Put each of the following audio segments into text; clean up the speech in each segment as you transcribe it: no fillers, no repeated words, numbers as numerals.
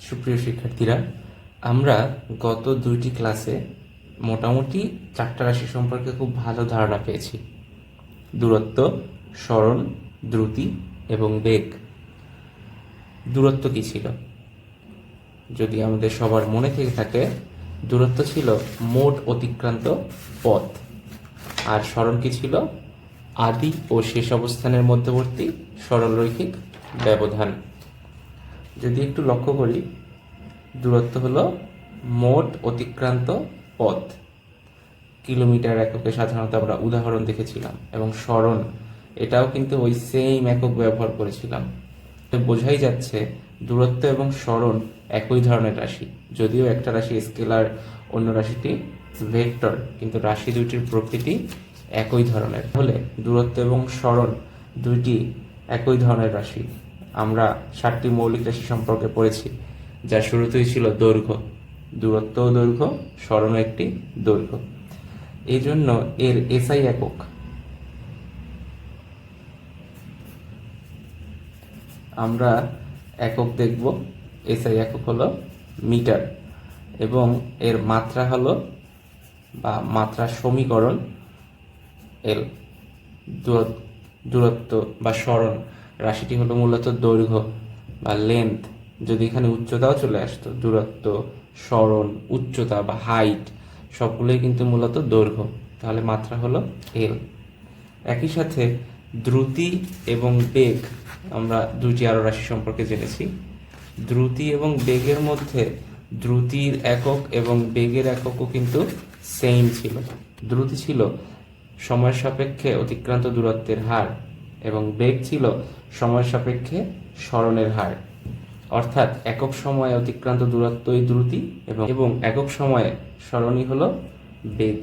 সুপ্রিয় শিক্ষার্থীরা, আমরা গত দুইটি ক্লাসে মোটামুটি চারটা রাশি সম্পর্কে খুব ভালো ধারণা পেয়েছি। দূরত্ব, সরণ, দ্রুতি এবং বেগ। দূরত্ব কি ছিল? যদি আমাদের সবার মনে থেকে থাকে, দূরত্ব ছিল মোট অতিক্রান্ত পথ। আর সরণ কি ছিল? আদি ও শেষ অবস্থানের মধ্যবর্তী সরলরৈখিক ব্যবধান। যদি একটু লক্ষ্য করি, দূরত্ব হলো মোট অতিক্রান্ত পথ, কিলোমিটার এককে সাধারণত আমরা উদাহরণ দেখেছিলাম, এবং সরণ এটাও কিন্তু ওই সেম একক ব্যবহার করেছিলাম। তো বোঝাই যাচ্ছে দূরত্ব এবং সরণ একই ধরনের রাশি, যদিও একটা রাশি স্কেলার, অন্য রাশিটি ভেক্টর, কিন্তু রাশি দুইটির প্রকৃতি একই ধরনের হলে দূরত্ব এবং সরণ দুইটি একই ধরনের রাশি। আমরা 7টি মৌলিক রাশি সম্পর্কে পড়েছি, যার শুরুতেই ছিল দৈর্ঘ্য। দূরত্ব ও দৈর্ঘ্য, সরণও একটি দৈর্ঘ্য। এই জন্য এর এসআই একক আমরা একক দেখব। এসআই একক হলো মিটার, এবং এর মাত্রা হলো বা মাত্রার সমীকরণ এল। দূরত্ব বা সরণ রাশিটি হলো মূলত দৈর্ঘ্য বা লেন্থ। যদি এখানে উচ্চতাও চলে আসতো, দূরত্ব, সরণ, উচ্চতা বা হাইট সবগুলোই কিন্তু মূলত দৈর্ঘ্য, তাহলে মাত্রা হলো এল। একই সাথে দ্রুতি এবং বেগ, আমরা দুইটি আরো রাশি সম্পর্কে জেনেছি। দ্রুতি এবং বেগের মধ্যে দ্রুতির একক এবং বেগের এককও কিন্তু সেম ছিল। দ্রুতি ছিল সময়ের সাপেক্ষে অতিক্রান্ত দূরত্বের হার, এবং বেগ ছিল সময়ের সাপেক্ষে সরণের হার। অর্থাৎ একক সময়ে অতিক্রান্ত দূরত্বই দ্রুতি, এবং একক সময়ে সরণই হলো বেগ।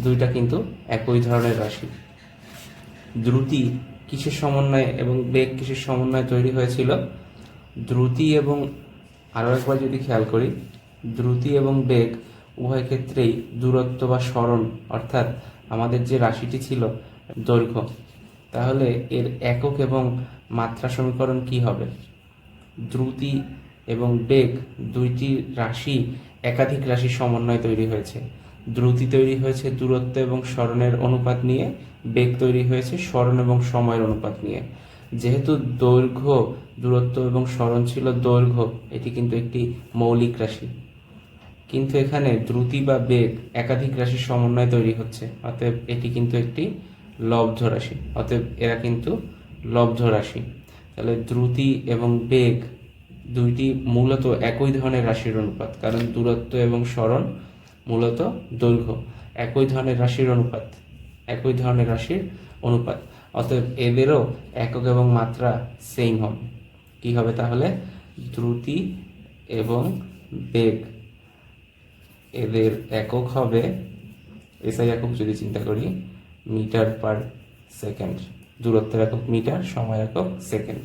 দুইটা কিন্তু একই ধরনের রাশি। দ্রুতি কিসের সমন্বয়ে এবং বেগ কিসের সমন্বয়ে তৈরি হয়েছিল? দ্রুতি এবং, আরও একবার যদি খেয়াল করি, দ্রুতি এবং বেগ উভয় ক্ষেত্রেই দূরত্ব বা সরণ, অর্থাৎ আমাদের যে রাশিটি ছিল দৈর্ঘ্য, তাহলে এর একক এবং মাত্রা সমীকরণ কি হবে? দ্রুতি এবং বেগ দুইটি রাশি একাধিক রাশির সমন্বয়ে তৈরি হয়েছে। দ্রুতি তৈরি হয়েছে দূরত্ব এবং সরণের অনুপাত নিয়ে, বেগ তৈরি হয়েছে সরণ এবং সময়ের অনুপাত নিয়ে। যেহেতু দৈর্ঘ্য, দূরত্ব এবং সরণ ছিল দৈর্ঘ্য, এটি কিন্তু একটি মৌলিক রাশি, কিন্তু এখানে দ্রুতি বা বেগ একাধিক রাশির সমন্বয়ে তৈরি হচ্ছে, অতএব এটি কিন্তু একটি লব্ধ রাশি। অতএব এরা কিন্তু লব্ধ রাশি। তাহলে দ্রুতি এবং বেগ দুইটি মূলত একই ধরনের রাশির অনুপাত, কারণ দূরত্ব এবং সরণ মূলত দৈর্ঘ্য, একই ধরনের রাশির অনুপাত, একই ধরনের রাশির অনুপাত। অতএব এদেরও একক এবং মাত্রা সেম হবে। কি হবে তাহলে? দ্রুতি এবং বেগ এদের একক হবে, এসআই একক যদি চিন্তা করি, মিটার পার সেকেন্ড। দূরত্বের একক মিটার, সময় একক সেকেন্ড।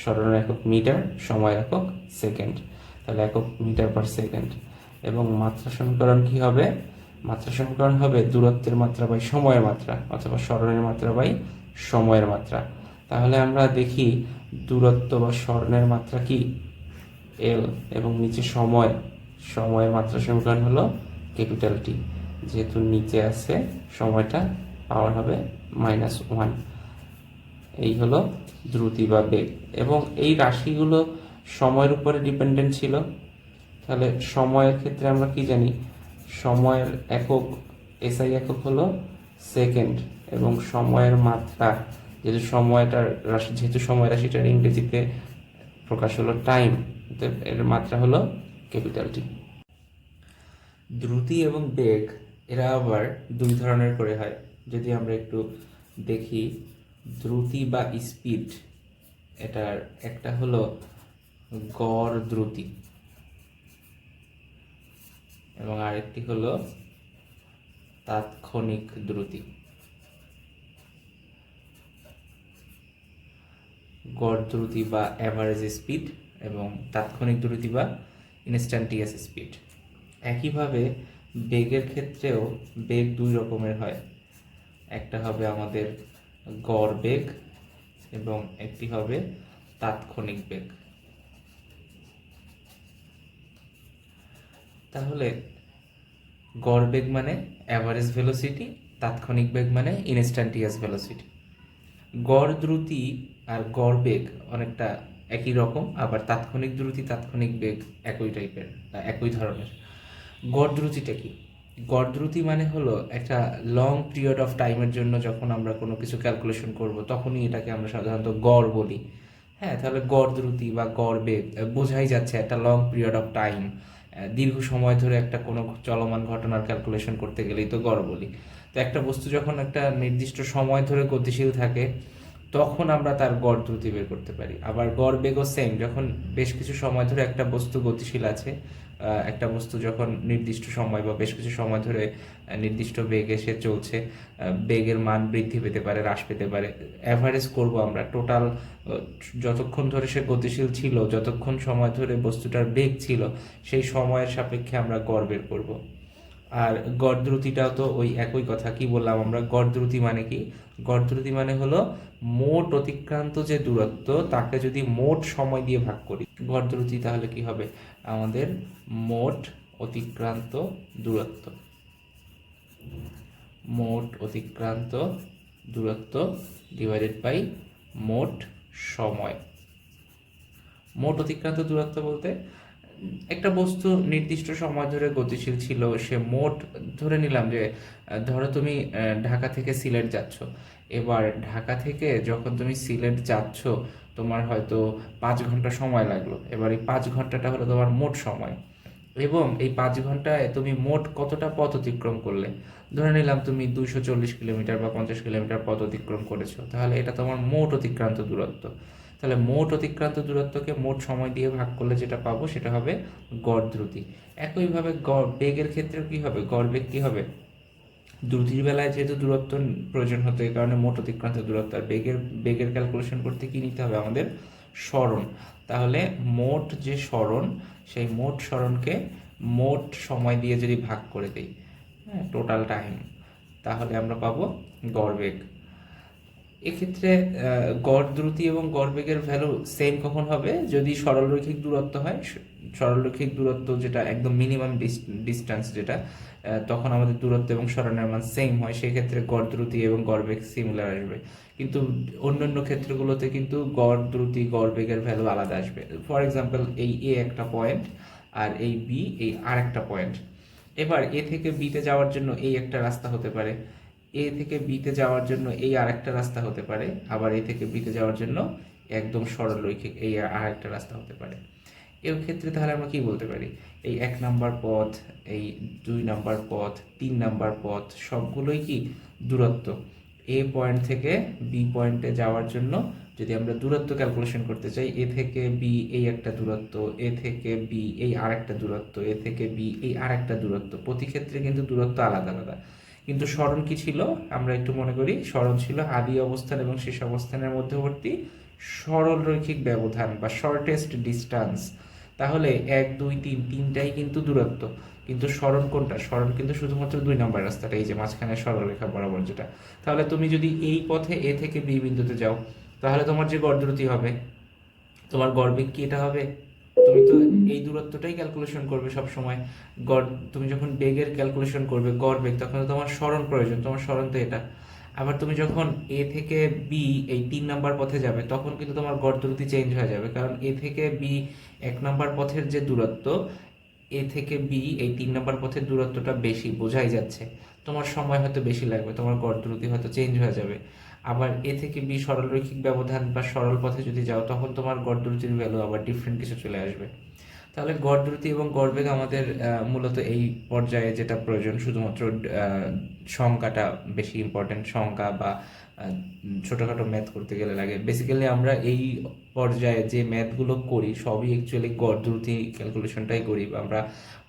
সরণের একক মিটার, সময় একক সেকেন্ড। তাহলে একক মিটার পার সেকেন্ড। এবং মাত্রা সমীকরণ কি হবে? মাত্রা সমীকরণ হবে দূরত্বের মাত্রা বাই সময়ের মাত্রা, অথবা সরণের মাত্রা বাই সময়ের মাত্রা। তাহলে আমরা দেখি দূরত্ব বা সরণের মাত্রা কি? এল, এবং নিচে সময়, সময়ের মাত্রা সমীকরণ হলো ক্যাপিটাল টি। যেহেতু নিচে আছে, সময়টা পাওয়ার হবে -1। এই হলো দ্রুতি বা বেগ, এবং এই রাশিগুলো সময়ের উপরে ডিপেন্ডেন্ট ছিল। তাহলে সময়ের ক্ষেত্রে আমরা কি জানি? সময়ের একক, এসআই একক হলো সেকেন্ড, এবং সময়ের মাত্রা, যেহেতু সময় রাশিটার ইংরেজিতে প্রকাশ হলো টাইম, এর মাত্রা হলো ক্যাপিটাল টি। দ্রুতি এবং বেগ এরা আবার দুই ধরনের করে হয়। যদি আমরা একটু দেখি, দ্রুতি বা স্পিড, এটার একটা হলো গড় দ্রুতি, এবং আরেকটি হলো তাৎক্ষণিক দ্রুতি। গড় দ্রুতি বা অ্যাভারেজ স্পিড, এবং তাৎক্ষণিক দ্রুতি বা ইনস্ট্যান্টিয়াস স্পিড। একইভাবে বেগের ক্ষেত্রেও বেগ দুই রকমের হয়। একটা হবে আমাদের গড় বেগ, এবং একটি হবে তাৎক্ষণিক বেগ। তাহলে গড় বেগ মানে অ্যাভারেজ ভেলোসিটি, তাৎক্ষণিক বেগ মানে ইনস্ট্যান্টিয়াস ভেলোসিটি। গড় দ্রুতি আর গড় বেগ অনেকটা একই রকম, আবার তাৎক্ষণিক দ্রুতি তাৎক্ষণিক বেগ একই টাইপের, একই ধরনের। গড় দ্রুতিটা কি? গড় দ্রুতি মানে হলো একটা লং পিরিয়ড অফ টাইমের জন্য যখন আমরা কোনো কিছু ক্যালকুলেশন করব তখনই এটাকে আমরা সাধারণত গড় বলি। হ্যাঁ, তাহলে গড় দ্রুতি বা গড় বেগ বোঝাই যাচ্ছে একটা লং পিরিয়ড অফ টাইম, দীর্ঘ সময় ধরে একটা কোনো চলমান ঘটনার ক্যালকুলেশন করতে গেলেই তো গড় বলি। তো একটা বস্তু যখন একটা নির্দিষ্ট সময় ধরে গতিশীল থাকে তখন আমরা তার গড় দ্রুতি বের করতে পারি। আবার গড় বেগও সেম, যখন বেশ কিছু সময় ধরে একটা বস্তু গতিশীল আছে, একটা বস্তু যখন নির্দিষ্ট সময় বা বেশ কিছু সময় ধরে নির্দিষ্ট বেগে সে চলছে, বেগের মান বৃদ্ধি পেতে পারে, হ্রাস পেতে পারে। অ্যাভারেজ করব আমরা টোটাল যতক্ষণ ধরে সে গতিশীল ছিল, যতক্ষণ সময় ধরে বস্তুটার বেগ ছিল, সেই সময়ের সাপেক্ষে আমরা গড় বের করব। আর গড় দ্রুতিটাও তো ওই একই কথা। কি বললাম আমরা? গড় দ্রুতি মানে কি? গড় দ্রুতি মানে হলো মোট অতিক্রান্ত যে দূরত্ব তাকে যদি মোট সময় দিয়ে ভাগ করি, গড় দ্রুতি তাহলে কি হবে? আমাদের মোট অতিক্রান্ত দূরত্ব, মোট অতিক্রান্ত দূরত্ব ডিভাইডেড বাই মোট সময়। মোট অতিক্রান্ত দূরত্ব বলতে একটা বস্তু নির্দিষ্ট সময় ধরে গতিশীল ছিল, সে মোট ধরে নিলাম যে ধরো তুমি ঢাকা থেকে সিলেট যাচ্ছ। এবার ঢাকা থেকে যখন তুমি সিলেট যাচ্ছ তোমার হয়তো 5 ঘন্টা সময় লাগলো। এবার এই 5 ঘন্টাটা হলো তোমার মোট সময়, এবং এই 5 ঘন্টায় তুমি মোট কতটা পথ অতিক্রম করলে। ধরে নিলাম তুমি 240 কিলোমিটার বা 50 কিলোমিটার পথ অতিক্রম করেছো, তাহলে এটা তোমার মোট অতিক্রান্ত দূরত্ব। তাহলে মোট অতিক্রান্ত দূরত্বকে মোট সময় দিয়ে ভাগ করলে যেটা পাবো সেটা হবে গড় দ্রুতি। একইভাবে গড় বেগের ক্ষেত্রেও কি হবে? গড় বেগ কি হবে? দ্রুতির বেলায় যেহেতু দূরত্ব প্রয়োজন হতো, এই কারণে মোট অতিক্রান্ত দূরত্ব। আর বেগের বেগের ক্যালকুলেশন করতে কি নিতে হবে আমাদের? সরণ। তাহলে মোট যে সরণ, সেই মোট সরণকে মোট সময় দিয়ে যদি ভাগ করে দিই, হ্যাঁ, টোটাল টাইম, তাহলে আমরা পাবো গড় বেগ। এক্ষেত্রে গড় দ্রুতি এবং গড় বেগের ভ্যালু সেম কখন হবে? যদি সরলরৈখিক দূরত্ব হয়। সরলরৈখিক দূরত্ব যেটা একদম মিনিমাম ডিস্টেন্স যেটা, তখন আমাদের দূরত্ব এবং সরণের মান সেম হয়, সেক্ষেত্রে গড় দ্রুতি এবং গড় বেগ সিমিলার আসবে। কিন্তু অন্যান্য ক্ষেত্রগুলোতে কিন্তু গড় দ্রুতি গড় বেগের ভ্যালু আলাদা আসবে। ফর এক্সাম্পল, এই এ একটা পয়েন্ট আর এই বি এই আর একটা পয়েন্ট। এবার এ থেকে বিতে যাওয়ার জন্য এই একটা রাস্তা হতে পারে, এ থেকে বিতে যাওয়ার জন্য এই আরেকটা রাস্তা হতে পারে, আবার এ থেকে বিতে যাওয়ার জন্য একদম সরলরৈখিক এই আরেকটা রাস্তা হতে পারে। এর ক্ষেত্রে তাহলে আমরা কি বলতে পারি? এই 1 নাম্বার পথ, এই 2 নাম্বার পথ, 3 নাম্বার পথ সবগুলোই কি দূরত্ব। এ পয়েন্ট থেকে বি পয়েন্টে যাওয়ার জন্য যদি আমরা দূরত্ব ক্যালকুলেশন করতে চাই, এ থেকে বি এই একটা দূরত্ব, এ থেকে বি এই আরেকটা দূরত্ব, এ থেকে বি এই আরেকটা দূরত্ব, প্রতি ক্ষেত্রে কিন্তু দূরত্ব আলাদা আলাদা। কিন্তু সরণ কি ছিল? আমরা একটু মনে করি, সরণ ছিল আদি অবস্থান এবং শেষ অবস্থানের মধ্যবর্তী সরলরৈখিক ব্যবধান বা শর্টেস্ট ডিস্টেন্স। তাহলে 1 2 3 তিনটাই কিন্তু দূরত্ব, কিন্তু সরণ কোনটা? সরণ কিন্তু শুধুমাত্র 2 নাম্বার রাস্তাটা, এই যে মাঝখানে সরলরেখা বরাবর যেটা। তাহলে তুমি যদি এই পথে এ থেকে বি বিন্দুতে যাও, তাহলে তোমার যে গড় দ্রুতি হবে, তোমার গড় বেগ কি এটা হবে? তুমি তো এই দূরত্বটাই ক্যালকুলেশন করবে সব সময়। গড় তুমি যখন বেগের ক্যালকুলেশন করবে গড় বেগ, তখন তো তোমার সরণ প্রয়োজন, তোমার সরণ তো এটা। আবার তুমি যখন এ থেকে বি এই 3 নাম্বার পথে যাবে, তখন কিন্তু তোমার গড় দ্রুতি চেঞ্জ হয়ে যাবে, কারণ এ থেকে বি 1 নাম্বার পথের যে দূরত্ব, এ থেকে বি এই 3 নাম্বার পথের দূরত্বটা বেশি, বোঝাই যাচ্ছে। তোমার সময় হয়তো বেশি লাগবে, তোমার গড় দ্রুতি হয়তো চেঞ্জ হয়ে যাবে। আবার এ থেকে বি সরলরৈখিক ব্যবধান বা সরল পথে যদি যাও, তখন তোমার গড় দ্রুতির ভ্যালু আবার ডিফারেন্ট কিছু চলে আসবে। তাহলে গড় দ্রুতি এবং গড় বেগ আমাদের মূলত এই পর্যায়ে যেটা প্রয়োজন, শুধুমাত্র সংখ্যাটা বেশি ইম্পর্টেন্ট, সংখ্যা বা ছোটোখাটো ম্যাথ করতে গেলে লাগে। বেসিক্যালি আমরা এই পর্যায়ে যে ম্যাথগুলো করি সবই অ্যাকচুয়ালি গড় দ্রুতি ক্যালকুলেশনটাই করি। আমরা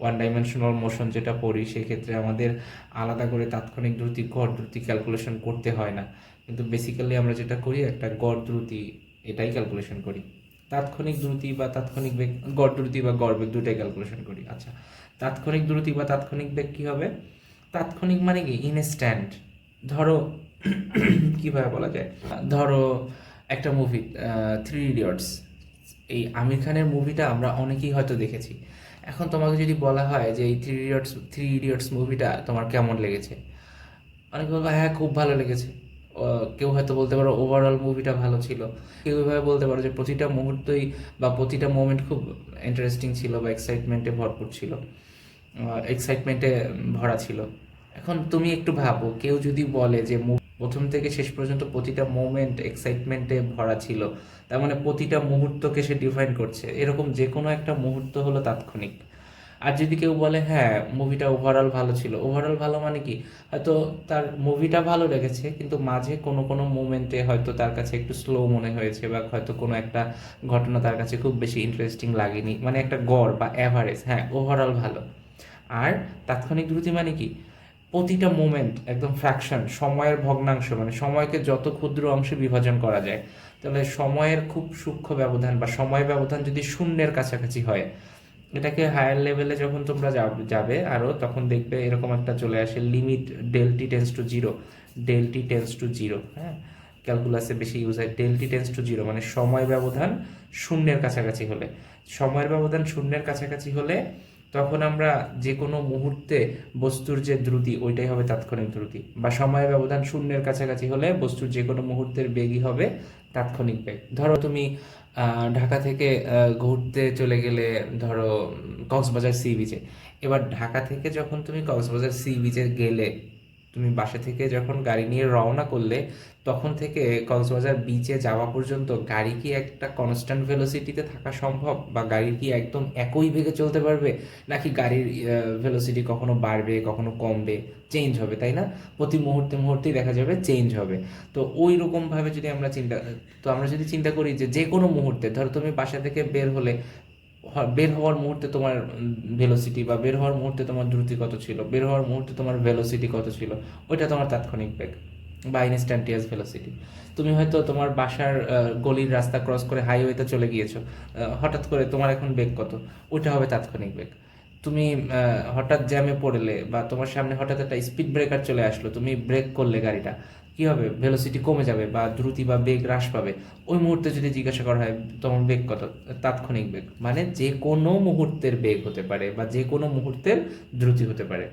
1 ডাইমেনশনাল মোশন যেটা পড়ি সেক্ষেত্রে আমাদের আলাদা করে তাৎক্ষণিক দ্রুতি গড় দ্রুতি ক্যালকুলেশন করতে হয় না, কিন্তু বেসিক্যালি আমরা যেটা করি একটা গড় দ্রুতি এটাই ক্যালকুলেশন করি। তাৎক্ষণিক দ্রুতি বা তাৎক্ষণিক বেগ, গড় দ্রুতি বা গড় বেগ দুটাই ক্যালকুলেশন করি। আচ্ছা, তাৎক্ষণিক দ্রুতি বা তাৎক্ষণিক বেগ কি হবে? তাৎক্ষণিক মানে কি? ইনস্ট্যান্ট। ধরো কিভাবে বলা যায়, ধরো একটা মুভি 3 ইডিয়টস, এই আমির খানের মুভিটা আমরা অনেকেই হয়তো দেখেছি। এখন তোমাকে যদি বলা হয় যে এই থ্রি ইডিয়টস মুভিটা তোমার কেমন লেগেছে, অনেকে বলবো হ্যাঁ খুব ভালো লেগেছে। কেউ হয়তো বলতে পারো ওভারঅল মুভিটা ভালো ছিল, কেউ এভাবে বলতে পারো যে প্রতিটা মুহূর্তই বা প্রতিটা মোমেন্ট খুব ইন্টারেস্টিং ছিল বা এক্সাইটমেন্টে ভরপুর ছিল, এক্সাইটমেন্টে ভরা ছিল। এখন তুমি একটু ভাবো, কেউ যদি বলে যে প্রথম থেকে শেষ পর্যন্ত প্রতিটা মোমেন্ট এক্সাইটমেন্টে ভরা ছিল, তার মানে প্রতিটা মুহূর্তকে সে ডিফাইন করছে, এরকম যে কোনো একটা মুহূর্ত হলো তাৎক্ষণিক। আর যদি কেউ বলে হ্যাঁ মুভিটা ওভারঅল ভালো ছিল, ওভারঅল ভালো মানে কি, হয়তো তার মুভিটা ভালো লেগেছে কিন্তু মাঝে কোনো কোনো মোমেন্টে হয়তো তার কাছে একটু স্লো মনে হয়েছে, বা হয়তো কোনো একটা ঘটনা তার কাছে খুব বেশি ইন্টারেস্টিং লাগেনি, মানে একটা গড় বা অ্যাভারেজ, হ্যাঁ ওভারঅল ভালো। আর তাৎক্ষণিক দ্রুতি মানে কি, প্রতিটা মোমেন্ট একদম ফ্র্যাকশন, সময়ের ভগ্নাংশ, মানে সময়কে যত ক্ষুদ্র অংশে বিভাজন করা যায়, তাহলে সময়ের খুব সূক্ষ্ম ব্যবধান বা সময় ব্যবধান যদি শূন্যের কাছাকাছি হয়, এটাকে হায়ার লেভেলে যখন তোমরা যাবে আরও, তখন দেখবে এরকম একটা চলে আসে limit del T tends to zero, del T tends to zero, হ্যাঁ ক্যালকুলাসে বেশি ইউজ হয় del T tends to zero, মানে সময় ব্যবধান শূন্যের কাছাকাছি হলে, সময়ের ব্যবধান শূন্যের কাছাকাছি হলে তখন আমরা যে কোনো মুহূর্তে বস্তুর যে দ্রুতি ওইটাই হবে তাৎক্ষণিক দ্রুতি, বা সময়ের ব্যবধান শূন্যের কাছাকাছি হলে বস্তুর যে কোনো মুহূর্তের বেগই হবে তাৎক্ষণিক বেগ। ধরো তুমি ঢাকা থেকে ঘুরতে চলে গেলে, ধরো কক্সবাজার সি বিচে। এবার ঢাকা থেকে যখন তুমি কক্সবাজার সি বিচে গেলে, তুমি বাসা থেকে যখন গাড়ি নিয়ে রওনা করলে, তখন থেকে কক্সবাজার বিচে যাওয়া পর্যন্ত গাড়ি কি একটা কনস্ট্যান্ট ভেলোসিটিতে থাকা সম্ভব, বা গাড়ি কি একদম একই বেগে চলতে পারবে, নাকি গাড়ির ভেলোসিটি কখনো বাড়বে কখনো কমবে, চেঞ্জ হবে, তাই না? প্রতি মুহূর্তে মুহূর্তেই দেখা যাবে চেঞ্জ হবে। তো ওই রকমভাবে যদি আমরা চিন্তা করি যে যে কোনো মুহূর্তে, ধরো তুমি বাসা থেকে বের হলে, বের হওয়ার মুহূর্তে তোমার ভেলোসিটি, বা বের হওয়ার মুহূর্তে তোমার দ্রুতি কত ছিল, বের হওয়ার মুহূর্তে তোমার ভেলোসিটি কত ছিল, ওইটা তোমার তাৎক্ষণিক বেগ বা ইনস্ট্যান্টিয়াস ভেলোসিটি। তুমি হয়তো তোমার বাসার গলির রাস্তা ক্রস করে হাইওয়েতে চলে গিয়েছো, হঠাৎ করে তোমার এখন বেগ কত, ওইটা হবে তাৎক্ষণিক বেগ। তুমি হঠাৎ জ্যামে পড়লে, বা তোমার সামনে হঠাৎ একটা স্পিড ব্রেকার চলে আসলো, তুমি ব্রেক করলে গাড়িটা, কি হবে, ভেলোসিটি কমে যাবে বা দ্রুতি বা বেগ হ্রাস পাবে। ওই মুহূর্তে যদি জিজ্ঞাসা করা হয় তোমার বেগ কত, তাৎক্ষণিক বেগ মানে যে কোনো মুহূর্তের বেগ হতে পারে বা যে কোনো মুহূর্তের দ্রুতি হতে পারে।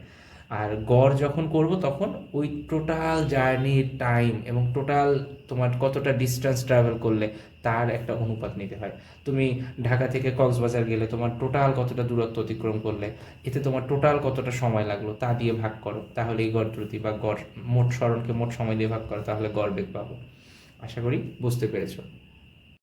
আর গড় যখন করব তখন ওই টোটাল জার্নির টাইম এবং টোটাল তোমার কতটা ডিস্টেন্স ট্রাভেল করলে তার একটা অনুপাত নিতে হয়। তুমি ঢাকা থেকে কক্সবাজার গেলে তোমার টোটাল কতটা দূরত্ব অতিক্রম করলে, এতে তোমার টোটাল কতটা সময় লাগলো তা দিয়ে ভাগ করো, তাহলে এই গড় দ্রুতি বা গড় মোট সরণকে মোট সময় দিয়ে ভাগ করো, তাহলে গড় বেগ পাবো। আশা করি বুঝতে পেরেছো।